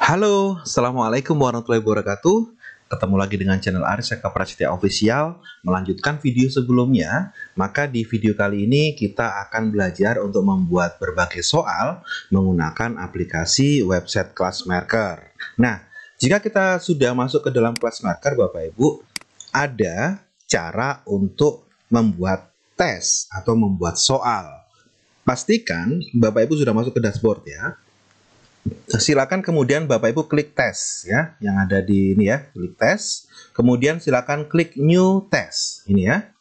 Halo, Assalamualaikum warahmatullahi wabarakatuh. Ketemu lagi dengan channel Aris Eka Prasetya Official. Melanjutkan video sebelumnya, maka di video kali ini kita akan belajar untuk membuat berbagai soal menggunakan aplikasi website Classmaker. Nah, jika kita sudah masuk ke dalam Classmaker, Bapak Ibu, ada cara untuk membuat tes atau membuat soal. Pastikan Bapak Ibu sudah masuk ke dashboard ya. Silakan kemudian Bapak Ibu klik tes ya, yang ada di ini ya, klik tes. Kemudian silakan klik new test ini ya.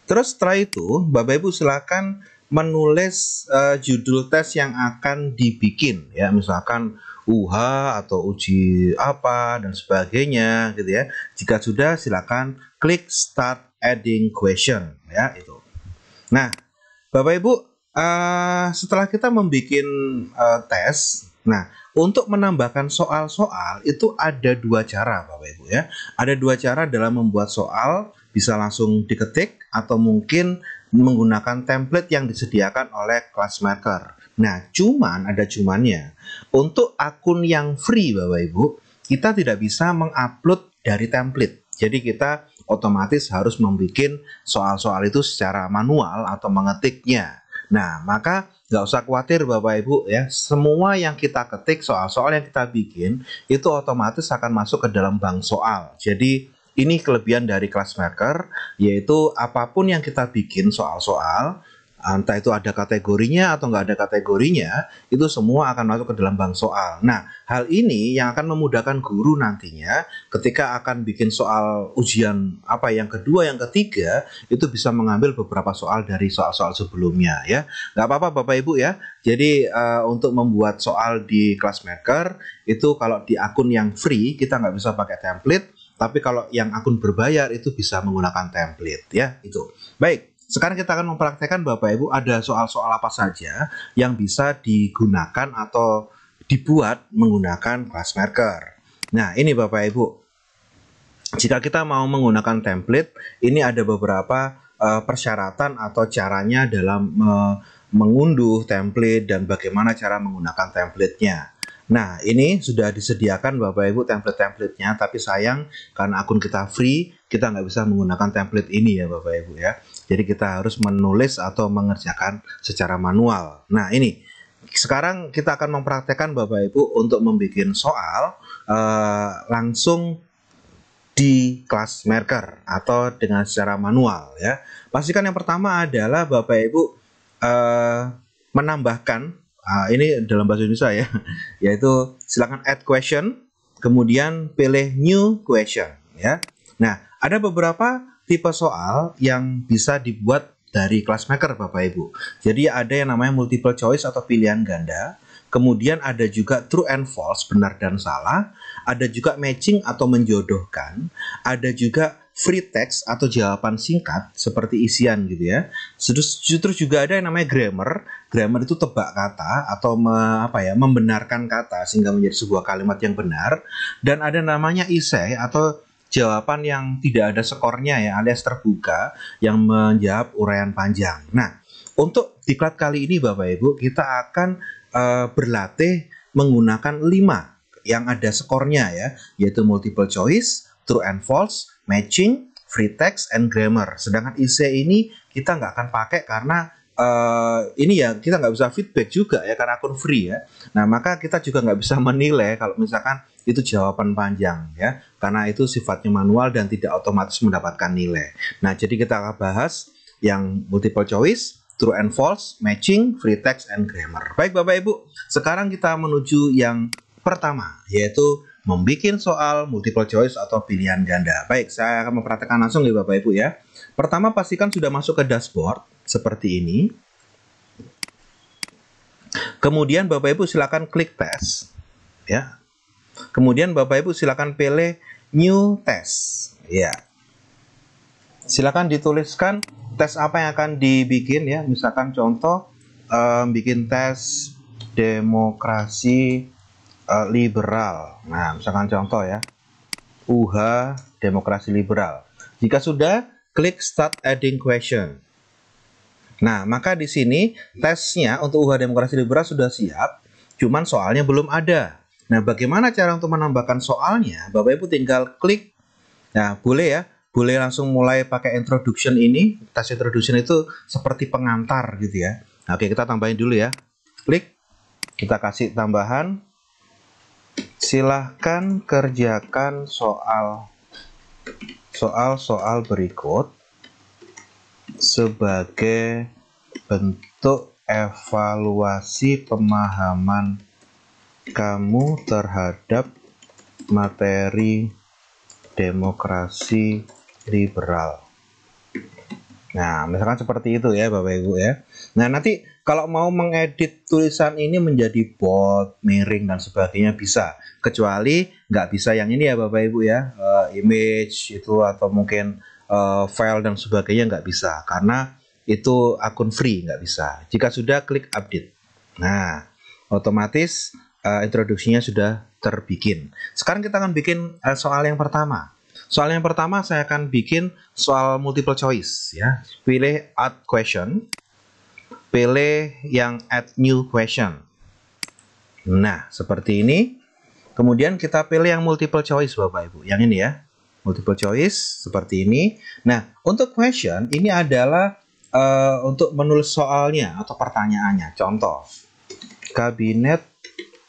Terus setelah itu Bapak Ibu silakan menulis judul tes yang akan dibikin ya, misalkan UH atau uji apa dan sebagainya gitu ya. Jika sudah silakan klik start adding question ya itu. Nah, Bapak Ibu, setelah kita membuat tes, nah untuk menambahkan soal-soal itu ada dua cara Bapak Ibu ya. Ada dua cara dalam membuat soal, bisa langsung diketik atau mungkin menggunakan template yang disediakan oleh Classmaker. Nah, cuman ada cumannya. Untuk akun yang free Bapak Ibu, kita tidak bisa mengupload dari template. Jadi kita otomatis harus membuat soal-soal itu secara manual atau mengetiknya. Nah, maka nggak usah khawatir Bapak Ibu ya. Semua yang kita ketik, soal-soal yang kita bikin, itu otomatis akan masuk ke dalam bank soal. Jadi ini kelebihan dari Classmaker, yaitu apapun yang kita bikin soal-soal, entah itu ada kategorinya atau nggak ada kategorinya, itu semua akan masuk ke dalam bank soal. Nah, hal ini yang akan memudahkan guru nantinya ketika akan bikin soal ujian yang kedua, yang ketiga, itu bisa mengambil beberapa soal dari soal-soal sebelumnya ya. Nggak apa-apa Bapak Ibu ya. Jadi untuk membuat soal di Classmaker, itu kalau di akun yang free, kita nggak bisa pakai template, tapi kalau yang akun berbayar itu bisa menggunakan template ya, itu. Baik. Sekarang kita akan mempraktekkan Bapak Ibu ada soal-soal apa saja yang bisa digunakan atau dibuat menggunakan Classmaker. Nah, ini Bapak Ibu. Jika kita mau menggunakan template, ini ada beberapa persyaratan atau caranya dalam mengunduh template dan bagaimana cara menggunakan template-nya. Nah, ini sudah disediakan Bapak Ibu template-templatenya, tapi sayang karena akun kita free, kita nggak bisa menggunakan template ini ya Bapak Ibu ya. Jadi kita harus menulis atau mengerjakan secara manual. Nah, ini sekarang kita akan mempraktekkan Bapak Ibu untuk membuat soal langsung di Classmaker atau dengan secara manual ya. Pastikan yang pertama adalah Bapak Ibu menambahkan ini dalam bahasa Indonesia ya, yaitu silakan add question, kemudian pilih new question ya. Nah, ada beberapa tipe soal yang bisa dibuat dari Classmaker Bapak Ibu. Jadi ada yang namanya multiple choice atau pilihan ganda, kemudian ada juga true and false, benar dan salah, ada juga matching atau menjodohkan, ada juga free text atau jawaban singkat seperti isian gitu ya. Terus juga ada yang namanya grammar. Grammar itu tebak kata atau membenarkan kata sehingga menjadi sebuah kalimat yang benar. Dan ada namanya essay atau jawaban yang tidak ada skornya ya, alias terbuka yang menjawab uraian panjang. Nah, untuk diklat kali ini Bapak Ibu, kita akan berlatih menggunakan 5 yang ada skornya ya, yaitu multiple choice, true and false, matching, free text, and grammar. Sedangkan essay ini kita nggak akan pakai karena ini ya kita nggak bisa feedback juga ya karena akun free ya. Nah, maka kita juga nggak bisa menilai kalau misalkan itu jawaban panjang ya, karena itu sifatnya manual dan tidak otomatis mendapatkan nilai. Nah, jadi kita akan bahas yang multiple choice, true and false, matching, free text, and grammar. Baik Bapak Ibu, sekarang kita menuju yang pertama, yaitu membuat soal multiple choice atau pilihan ganda. Baik, saya akan mempraktekkan langsung ya Bapak Ibu ya. Pertama, pastikan sudah masuk ke dashboard seperti ini. Kemudian Bapak Ibu silakan klik tes ya. Kemudian Bapak Ibu silakan pilih new test ya. Silakan dituliskan tes apa yang akan dibikin ya. Misalkan contoh bikin tes demokrasi liberal. Nah, misalkan contoh ya, UH demokrasi liberal. Jika sudah, klik start adding question. Nah, maka di sini tesnya untuk UH demokrasi liberal sudah siap, cuman soalnya belum ada. Nah, bagaimana cara untuk menambahkan soalnya? Bapak Ibu tinggal klik. Nah, boleh ya. Boleh langsung mulai pakai introduction ini. Tas introduction itu seperti pengantar gitu ya. Nah, oke, kita tambahin dulu ya. Klik. Kita kasih tambahan. Silahkan kerjakan soal-soal berikut sebagai bentuk evaluasi pemahaman kamu terhadap materi demokrasi liberal. Nah, misalkan seperti itu ya Bapak Ibu ya. Nah, nanti kalau mau mengedit tulisan ini menjadi bold, miring, dan sebagainya bisa. Kecuali nggak bisa yang ini ya Bapak Ibu ya. Image itu atau mungkin file dan sebagainya nggak bisa. Karena itu akun free, nggak bisa. Jika sudah, klik update. Nah, otomatis introduksinya sudah terbikin. Sekarang kita akan bikin soal yang pertama. Soal yang pertama saya akan bikin soal multiple choice ya. Pilih add question. Pilih yang add new question. Nah, seperti ini. Kemudian kita pilih yang multiple choice Bapak Ibu. Yang ini ya. Multiple choice seperti ini. Nah, untuk question ini adalah untuk menulis soalnya atau pertanyaannya. Contoh. Kabinet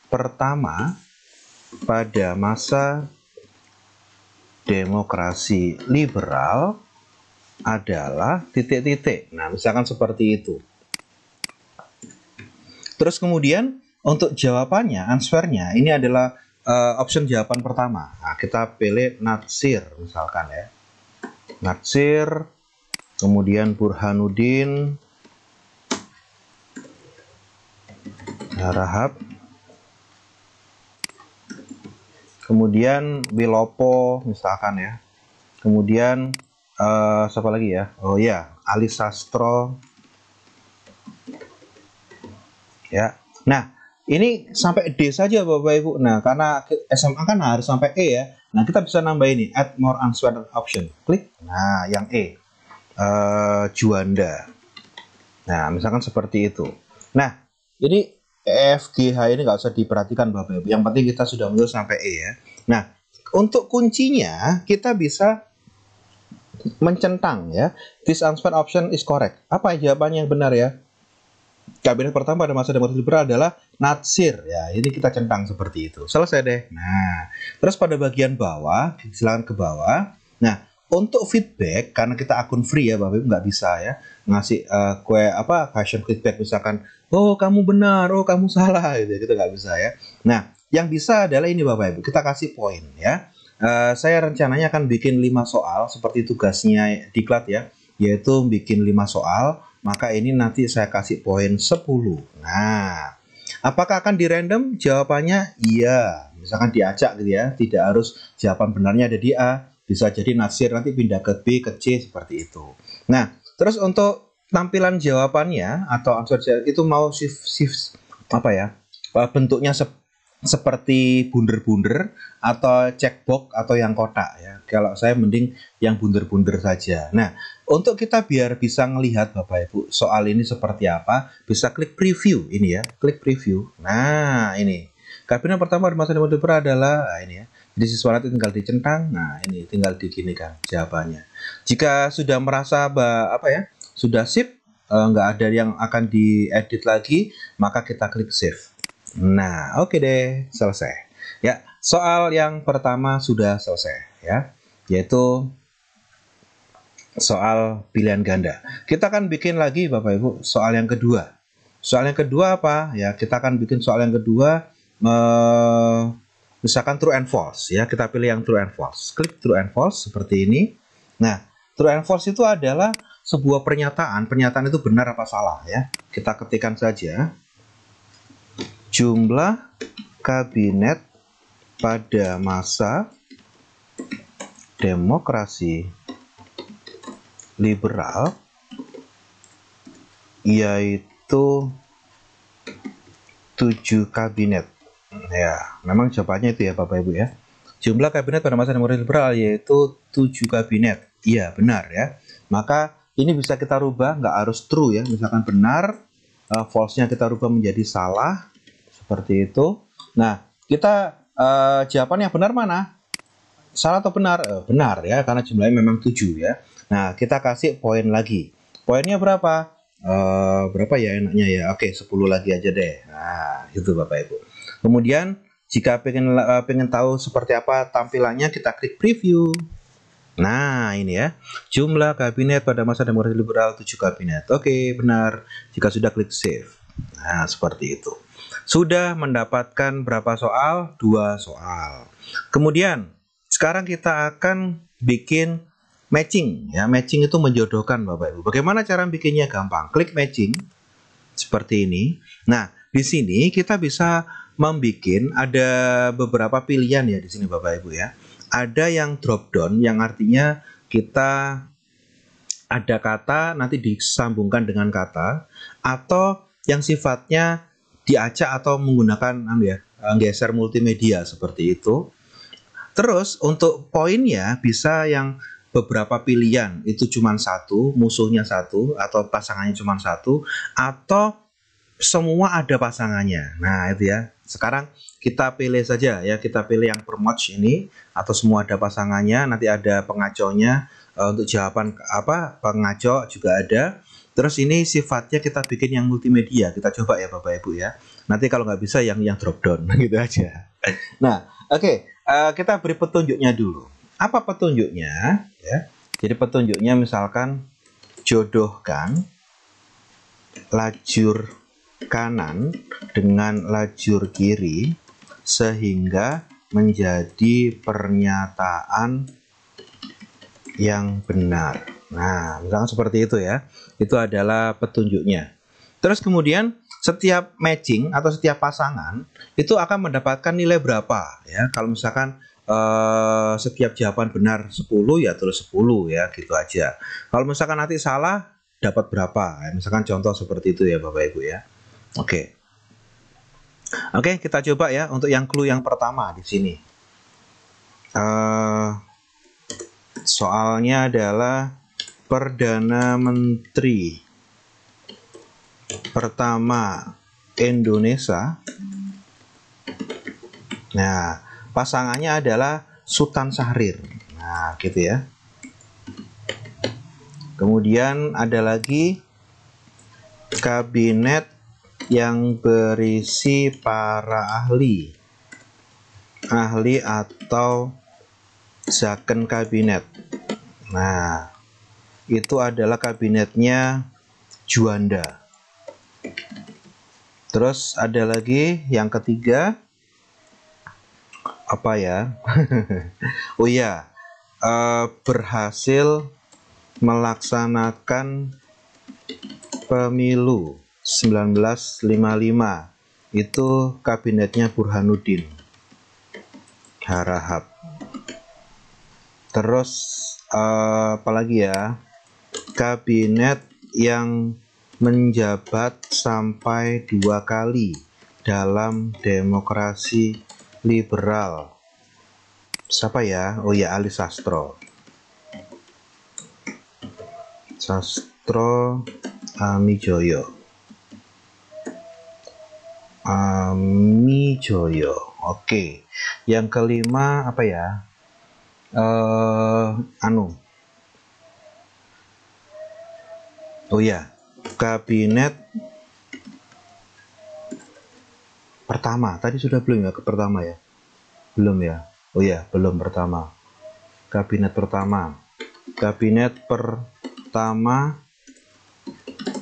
pertama pada masa demokrasi liberal adalah titik-titik. Nah, misalkan seperti itu. Terus kemudian untuk jawabannya, answernya, ini adalah option jawaban pertama. Nah, kita pilih Natsir misalkan ya. Natsir, kemudian Burhanuddin, Rahab, kemudian Wilopo misalkan ya. Kemudian siapa lagi ya? Oh ya, Ali Sastro. Ya. Nah, ini sampai D saja Bapak Ibu. Nah, karena SMA kan harus sampai E ya. Nah, kita bisa nambah ini, add more answer option. Klik. Nah, yang E. Juanda. Nah, misalkan seperti itu. Nah, ini E, F, G, H ini nggak usah diperhatikan Bapak Ibu. Yang penting kita sudah menulis sampai E ya. Nah, untuk kuncinya kita bisa mencentang ya. This answer option is correct. Apa jawabannya yang benar ya? Kabinet pertama pada masa demokrasi liberal adalah Natsir ya. Ini kita centang seperti itu. Selesai deh. Nah, terus pada bagian bawah, silakan ke bawah. Nah, untuk feedback karena kita akun free ya Bapak Ibu, nggak bisa ya ngasih question feedback misalkan, oh kamu benar, oh kamu salah gitu nggak bisa ya. Nah, yang bisa adalah ini Bapak Ibu, kita kasih poin ya. Saya rencananya akan bikin 5 soal seperti tugasnya diklat ya, yaitu bikin 5 soal, maka ini nanti saya kasih poin 10. Nah, apakah akan di random? Jawabannya iya. Misalkan diacak gitu ya, tidak harus jawaban benarnya ada di A. Bisa jadi Natsir nanti pindah ke B, ke C, seperti itu. Nah, terus untuk tampilan jawabannya atau answer itu mau bentuknya seperti bunder-bunder atau checkbox atau yang kotak ya. Kalau saya mending yang bunder-bunder saja. Nah, untuk kita biar bisa melihat Bapak Ibu soal ini seperti apa, bisa klik preview ini ya, klik preview. Nah, ini. Kabinet pertama di masa demokrasi liberal adalah ini ya. Jadi siswa nanti tinggal dicentang. Nah, ini tinggal diginikan jawabannya. Jika sudah merasa sudah sip, nggak ada yang akan diedit lagi, maka kita klik save. Nah, oke deh, selesai. Ya, soal yang pertama sudah selesai ya, yaitu soal pilihan ganda. Kita akan bikin lagi Bapak Ibu soal yang kedua. Soal yang kedua apa? Ya, kita akan bikin soal yang kedua misalkan true and false ya. Kita pilih yang true and false. Klik true and false seperti ini. Nah, true and false itu adalah sebuah pernyataan. Pernyataan itu benar apa salah ya. Kita ketikkan saja. Jumlah kabinet pada masa demokrasi liberal yaitu 7 kabinet. Ya, memang jawabannya itu ya Bapak Ibu ya. Jumlah kabinet pada masa demokrasi liberal yaitu 7 kabinet. Iya, benar ya. Maka ini bisa kita rubah, nggak harus true ya. Misalkan benar, false-nya kita rubah menjadi salah. Seperti itu. Nah, kita jawaban yang benar mana? Salah atau benar? Benar ya, karena jumlahnya memang 7 ya. Nah, kita kasih poin lagi. Poinnya berapa? Berapa ya enaknya ya? Oke, 10 lagi aja deh. Nah, itu Bapak Ibu. Kemudian, jika pengen tahu seperti apa tampilannya, kita klik preview. Nah, ini ya. Jumlah kabinet pada masa demokrasi liberal 7 kabinet. Oke, benar. Jika sudah klik save. Nah, seperti itu. Sudah mendapatkan berapa soal? 2 soal. Kemudian, sekarang kita akan bikin matching ya. Matching itu menjodohkan Bapak Ibu. Bagaimana cara bikinnya? Gampang. Klik matching seperti ini. Nah, di sini kita bisa membuat ada beberapa pilihan ya di sini Bapak Ibu ya. Ada yang drop down yang artinya kita ada kata nanti disambungkan dengan kata, atau yang sifatnya diacak atau menggunakan geser multimedia seperti itu. Terus untuk poinnya bisa yang beberapa pilihan, itu cuma satu, musuhnya satu, atau pasangannya cuma satu, atau semua ada pasangannya. Nah, itu ya. Sekarang kita pilih saja ya, kita pilih yang per match ini, atau semua ada pasangannya, nanti ada pengaconya. Untuk jawaban apa, pengaco juga ada. Terus ini sifatnya kita bikin yang multimedia. Kita coba ya Bapak Ibu ya. Nanti kalau nggak bisa yang drop down gitu aja. Nah, oke. Kita beri petunjuknya dulu. Apa petunjuknya? Ya. Jadi petunjuknya misalkan jodohkan lajur kanan dengan lajur kiri sehingga menjadi pernyataan yang benar. Nah, misalkan seperti itu ya. Itu adalah petunjuknya. Terus kemudian setiap matching atau setiap pasangan itu akan mendapatkan nilai berapa ya. Kalau misalkan setiap jawaban benar 10 ya terus 10 ya, gitu aja. Kalau misalkan nanti salah dapat berapa ya, misalkan contoh seperti itu ya Bapak Ibu ya. Oke, kita coba ya untuk yang clue yang pertama di sini. Soalnya adalah Perdana Menteri pertama Indonesia. Nah, pasangannya adalah Sultan Syahrir. Nah, gitu ya. Kemudian ada lagi kabinet yang berisi para ahli atau Zakon kabinet. Nah, itu adalah kabinetnya Juanda. Terus ada lagi yang ketiga, apa ya? Oh ya, berhasil melaksanakan pemilu 1955. Itu kabinetnya Burhanuddin Harahap. Terus apalagi ya, kabinet yang menjabat sampai 2 kali dalam demokrasi liberal. Siapa ya? Oh ya, Ali Sastro Amijoyo. Oke. Yang kelima apa ya? Oh ya, kabinet pertama. Tadi sudah belum ya ke pertama ya? Belum ya? Oh ya, belum pertama. Kabinet pertama. Kabinet pertama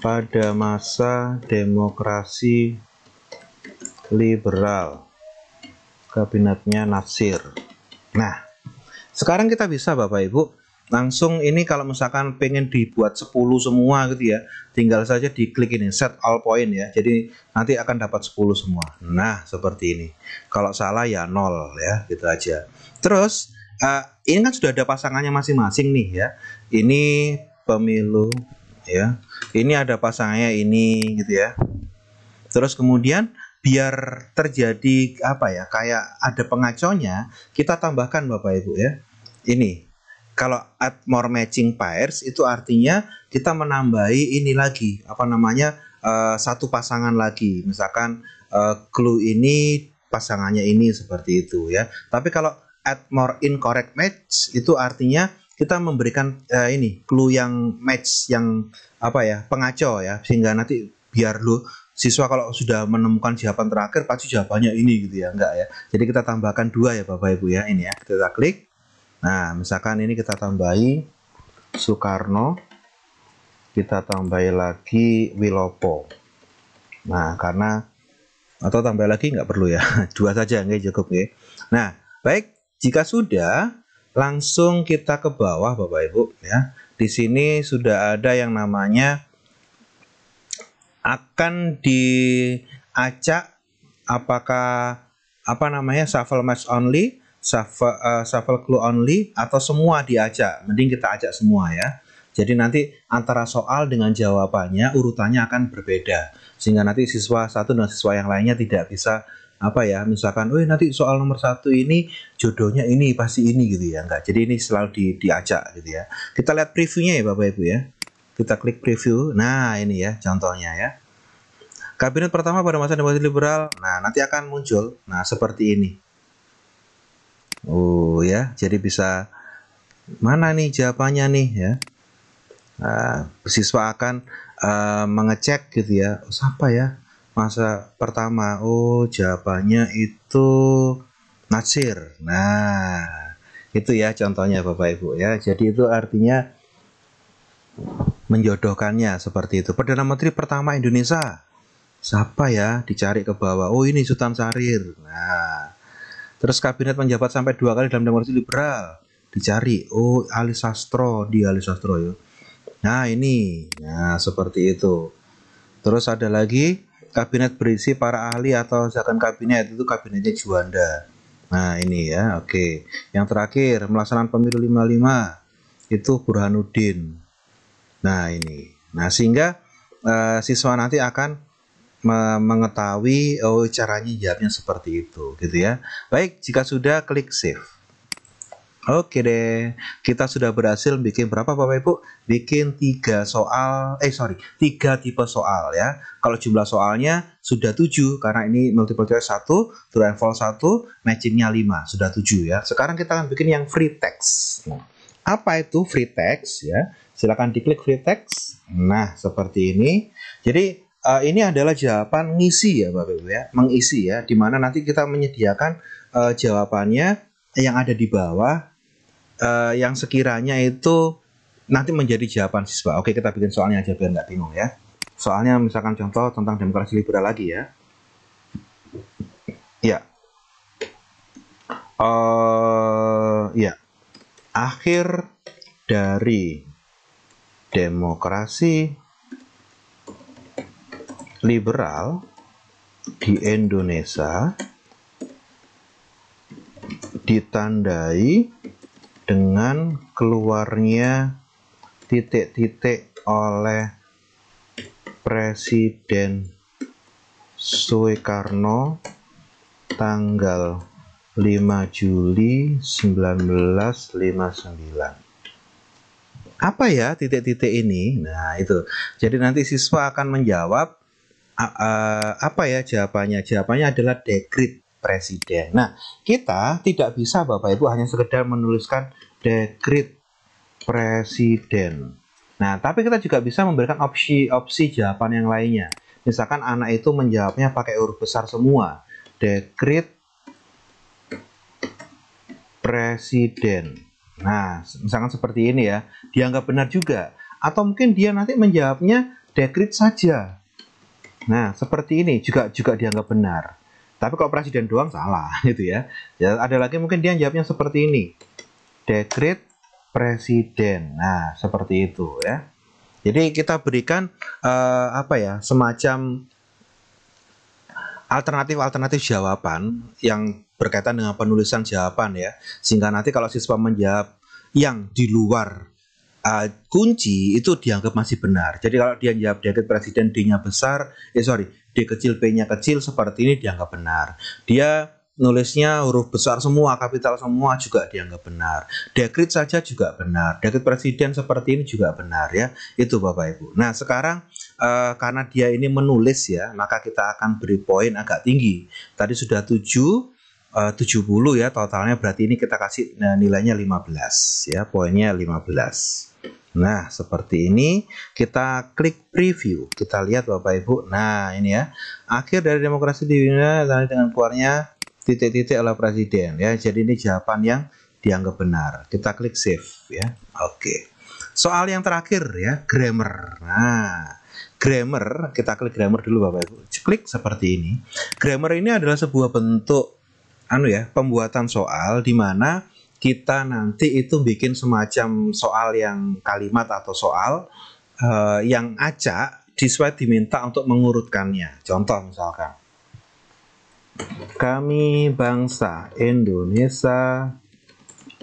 pada masa demokrasi liberal. Kabinetnya Nasir. Nah, sekarang kita bisa Bapak Ibu langsung ini kalau misalkan pengen dibuat 10 semua gitu ya, tinggal saja diklik ini set all point ya. Jadi nanti akan dapat 10 semua. Nah, seperti ini. Kalau salah ya 0 ya, gitu aja. Terus ini kan sudah ada pasangannya masing-masing nih ya. Ini pemilu ya. Ini ada pasangannya ini gitu ya. Terus kemudian biar terjadi apa ya, kayak ada pengaconya, kita tambahkan Bapak Ibu ya. Ini kalau add more matching pairs itu artinya kita menambahi ini lagi, apa namanya, satu pasangan lagi. Misalkan clue ini pasangannya ini seperti itu ya. Tapi kalau add more incorrect match itu artinya kita memberikan ini clue yang match yang apa ya, pengacau ya, sehingga nanti biar lu siswa kalau sudah menemukan jawaban terakhir pasti jawabannya ini gitu ya, enggak ya. Jadi kita tambahkan 2 ya Bapak Ibu ya, ini ya. Kita klik. Nah, misalkan ini kita tambahi Soekarno, kita tambahi lagi Wilopo. Nah, karena atau tambah lagi nggak perlu ya, 2 saja nggak cukup ya. Nah, baik, jika sudah langsung kita ke bawah Bapak Ibu ya. Di sini sudah ada yang namanya akan diacak apakah apa namanya shuffle match only, shuffle clue only, atau semua diacak. Mending kita acak semua ya. Jadi nanti antara soal dengan jawabannya urutannya akan berbeda, sehingga nanti siswa satu dan siswa yang lainnya tidak bisa apa ya, misalkan, nanti soal nomor 1 ini jodohnya ini pasti ini gitu ya, enggak. Jadi ini selalu diacak gitu ya. Kita lihat previewnya ya Bapak Ibu ya. Kita klik preview. Nah, ini ya contohnya ya. Kabinet pertama pada masa demokrasi liberal. Nah, nanti akan muncul. Nah, seperti ini. Oh ya, jadi bisa mana nih jawabannya nih ya. Siswa akan mengecek gitu ya. Siapa ya masa pertama? Oh, jawabannya itu Natsir. Nah, itu ya contohnya Bapak Ibu ya. Jadi itu artinya menjodohkannya seperti itu. Perdana Menteri pertama Indonesia siapa ya, dicari ke bawah. Oh, ini Sultan Syahrir. Nah, terus kabinet menjabat sampai 2 kali dalam demokrasi liberal, dicari. Oh, Ali Sastro, di Ali Sastro ya. Nah, ini. Nah, seperti itu. Terus ada lagi kabinet berisi para ahli atau zakon kabinet, itu kabinetnya Juanda. Nah, ini ya. Oke. Yang terakhir, melaksanakan pemilu 55 itu Burhanuddin. Nah, ini. Nah, sehingga siswa nanti akan mengetahui caranya jawabnya seperti itu gitu ya. Baik, jika sudah klik save. Oke deh, kita sudah berhasil bikin berapa Bapak Ibu? Bikin 3 tipe soal ya. Kalau jumlah soalnya sudah 7 karena ini multiple choice 1, true and false 1, matchingnya 5, sudah 7 ya. Sekarang kita akan bikin yang free text. Nah, apa itu free text ya? Silakan diklik free text. Nah, seperti ini. Jadi ini adalah jawaban ngisi ya Bapak Ibu ya, mengisi ya, dimana nanti kita menyediakan jawabannya yang ada di bawah, yang sekiranya itu nanti menjadi jawaban siswa. Oke, kita bikin soalnya aja biar nggak bingung ya. Soalnya misalkan contoh tentang demokrasi liberal lagi ya. Ya, ya, akhir dari demokrasi liberal di Indonesia ditandai dengan keluarnya titik-titik oleh Presiden Soekarno tanggal 5 Juli 1959. Apa ya titik-titik ini? Nah, itu. Jadi nanti siswa akan menjawab apa ya jawabannya? Jawabannya adalah dekret presiden. Nah, kita tidak bisa Bapak Ibu hanya sekedar menuliskan dekret presiden. Nah, tapi kita juga bisa memberikan opsi jawaban yang lainnya. Misalkan anak itu menjawabnya pakai huruf besar semua. Dekret presiden. Nah, misalkan seperti ini ya, dianggap benar juga. Atau mungkin dia nanti menjawabnya dekret saja. Nah, seperti ini juga dianggap benar. Tapi kalau presiden doang salah gitu ya. Ya, ada lagi mungkin dia jawabnya seperti ini. Dekret presiden. Nah, seperti itu ya. Jadi kita berikan semacam alternatif jawaban yang berkaitan dengan penulisan jawaban ya. Sehingga nanti kalau siswa menjawab yang di luar kunci itu dianggap masih benar. Jadi kalau dia jawab dekret presiden D-nya besar, D kecil P-nya kecil seperti ini dianggap benar. Dia nulisnya huruf besar semua, kapital semua juga dianggap benar. Dekret saja juga benar. Dekret presiden seperti ini juga benar ya. Itu Bapak Ibu. Nah, sekarang karena dia ini menulis ya, maka kita akan beri poin agak tinggi. Tadi sudah 70 ya totalnya, berarti ini kita kasih nilainya 15 ya, poinnya 15. Nah, seperti ini kita klik preview. Kita lihat Bapak Ibu. Nah, ini ya. Akhir dari demokrasi di dunia dengan keluarnya titik-titik oleh presiden ya. Jadi ini jawaban yang dianggap benar. Kita klik save ya. Oke. Soal yang terakhir ya, grammar. Nah, grammar, kita klik grammar dulu Bapak Ibu. Klik seperti ini. Grammar ini adalah sebuah bentuk pembuatan soal di mana kita nanti itu bikin semacam soal yang kalimat atau soal yang acak, siswa diminta untuk mengurutkannya. Contoh misalkan, kami bangsa Indonesia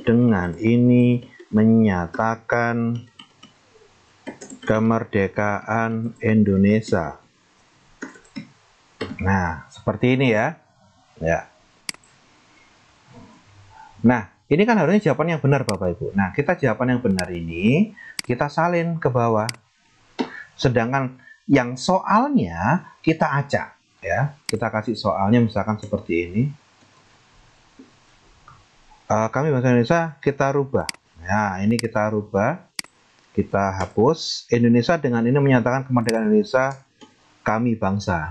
dengan ini menyatakan kemerdekaan Indonesia. Nah, seperti ini ya. Ya. Nah, ini kan harusnya jawaban yang benar Bapak Ibu. Nah, kita jawaban yang benar ini kita salin ke bawah. Sedangkan yang soalnya kita acak ya. Kita kasih soalnya misalkan seperti ini. Kami bangsa Indonesia kita rubah. Nah, ini kita rubah. Kita hapus. Indonesia dengan ini menyatakan kemerdekaan Indonesia, kami bangsa.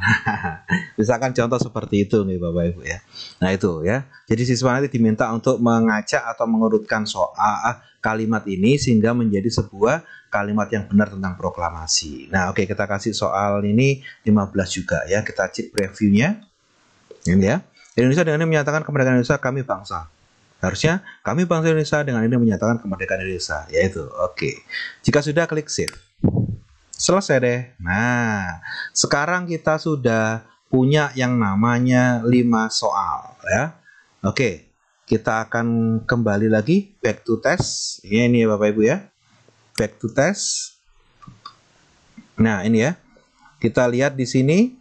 Misalkan contoh seperti itu nih Bapak Ibu ya. Nah, itu ya. Jadi siswa nanti diminta untuk mengacak atau mengurutkan soal kalimat ini sehingga menjadi sebuah kalimat yang benar tentang proklamasi. Nah, oke, kita kasih soal ini 15 juga ya. Kita cek previewnya. Ini ya. Indonesia dengan ini menyatakan kemerdekaan Indonesia, kami bangsa. Harusnya kami bangsa Indonesia dengan ini menyatakan kemerdekaan Indonesia. Yaitu, oke. Jika sudah, klik save. Selesai deh. Nah, sekarang kita sudah punya yang namanya 5 soal ya. Oke, kita akan kembali lagi back to test. Ini Bapak Ibu ya. Back to test. Nah, ini ya. Kita lihat di sini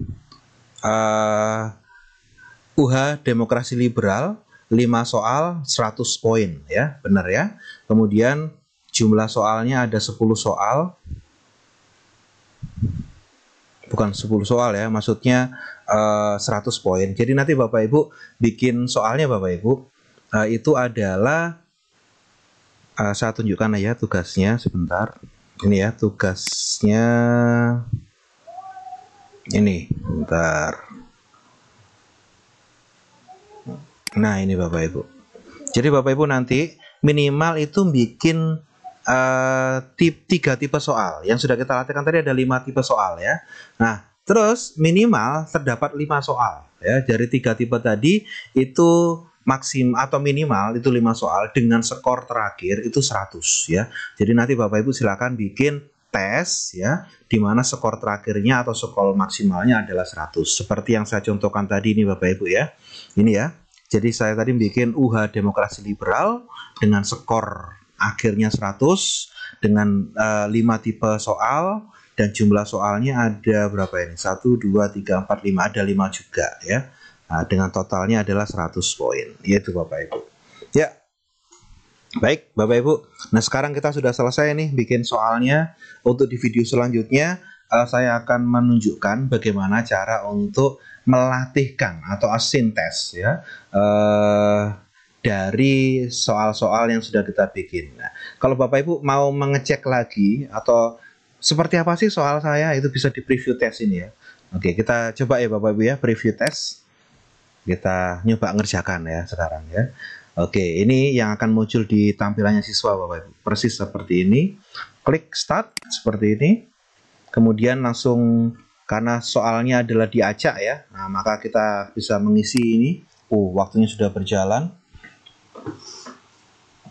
UH Demokrasi Liberal 5 soal 100 poin ya, benar ya. Kemudian jumlah soalnya ada 10 soal. Bukan 10 soal ya, maksudnya 100 poin. Jadi nanti Bapak Ibu bikin soalnya Bapak Ibu itu adalah saya tunjukkan ya tugasnya sebentar. Ini ya tugasnya. Ini, bentar. Nah, ini Bapak Ibu. Jadi Bapak Ibu nanti minimal itu bikin 3 tipe soal. Yang sudah kita latihkan tadi ada 5 tipe soal ya. Nah, terus minimal terdapat 5 soal ya. Dari 3 tipe tadi itu maksim atau minimal itu 5 soal dengan skor terakhir itu 100 ya. Jadi nanti Bapak Ibu silakan bikin tes ya, di mana skor terakhirnya atau skor maksimalnya adalah 100. Seperti yang saya contohkan tadi ini Bapak Ibu ya. Ini ya. Jadi saya tadi bikin UH Demokrasi Liberal dengan skor akhirnya 100 dengan 5 tipe soal dan jumlah soalnya ada berapa ini? 1, 2, 3, 4, 5, ada 5 juga ya. Nah, dengan totalnya adalah 100 poin. Yaitu Bapak Ibu. Ya. Baik Bapak Ibu. Nah, sekarang kita sudah selesai nih bikin soalnya. Untuk di video selanjutnya saya akan menunjukkan bagaimana cara untuk melatihkan atau sintes ya dari soal-soal yang sudah kita bikin. Nah, kalau Bapak Ibu mau mengecek lagi atau seperti apa sih soal saya, itu bisa di preview test ini ya. Oke, kita coba ya Bapak Ibu ya, preview test. Kita nyoba ngerjakan ya sekarang ya. Oke, ini yang akan muncul di tampilannya siswa Bapak Ibu. Persis seperti ini. Klik start seperti ini. Kemudian langsung, karena soalnya adalah diacak ya. Nah, maka kita bisa mengisi ini. Waktunya sudah berjalan.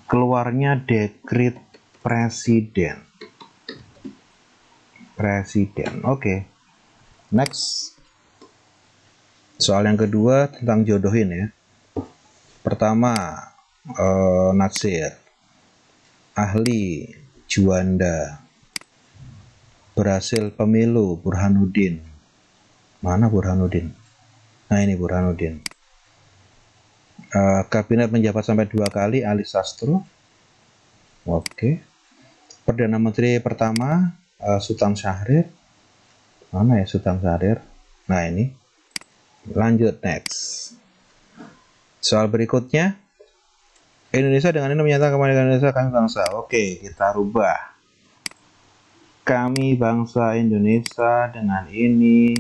Keluarnya dekret presiden. Oke. Next. Soal yang kedua tentang jodohin ya. Pertama, Natsir. Ahli Juanda. Berhasil pemilu Burhanuddin. Mana Burhanuddin? Nah, ini Burhanuddin. Kabinet menjabat sampai 2 kali, Ali Sastro. Oke. Perdana Menteri pertama Sultan Syahrir. Mana ya Sultan Syahrir? Nah ini. Lanjut next. Soal berikutnya. Indonesia dengan ini menyatakan kemerdekaan Indonesia, kami bangsa. Oke, kita rubah. Kami bangsa Indonesia dengan ini.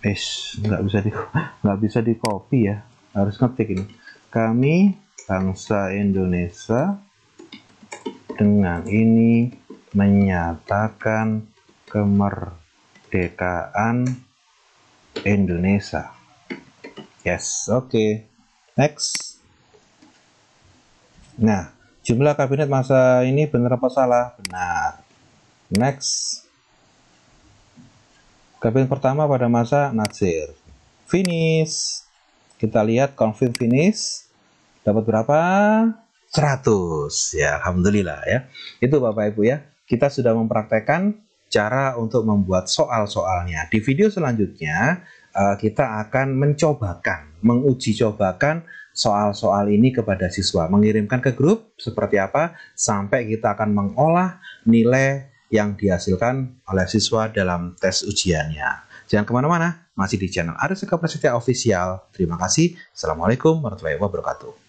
Nggak bisa di copy ya. Harus ngetik ini. Kami bangsa Indonesia dengan ini menyatakan kemerdekaan Indonesia. Yes, oke. Next. Nah, jumlah kabinet masa ini benar apa salah? Benar. Next. Kabinet pertama pada masa Nasir. Finish. Kita lihat confirm finish. Dapat berapa? 100. Ya, alhamdulillah ya. Itu Bapak Ibu ya. Kita sudah mempraktekkan cara untuk membuat soal-soalnya. Di video selanjutnya kita akan menguji cobakan soal-soal ini kepada siswa, mengirimkan ke grup seperti apa sampai kita akan mengolah nilai yang dihasilkan oleh siswa dalam tes ujiannya. Jangan kemana-mana, masih di channel Aris Eka Prasetya Official. Terima kasih. Assalamualaikum warahmatullahi wabarakatuh.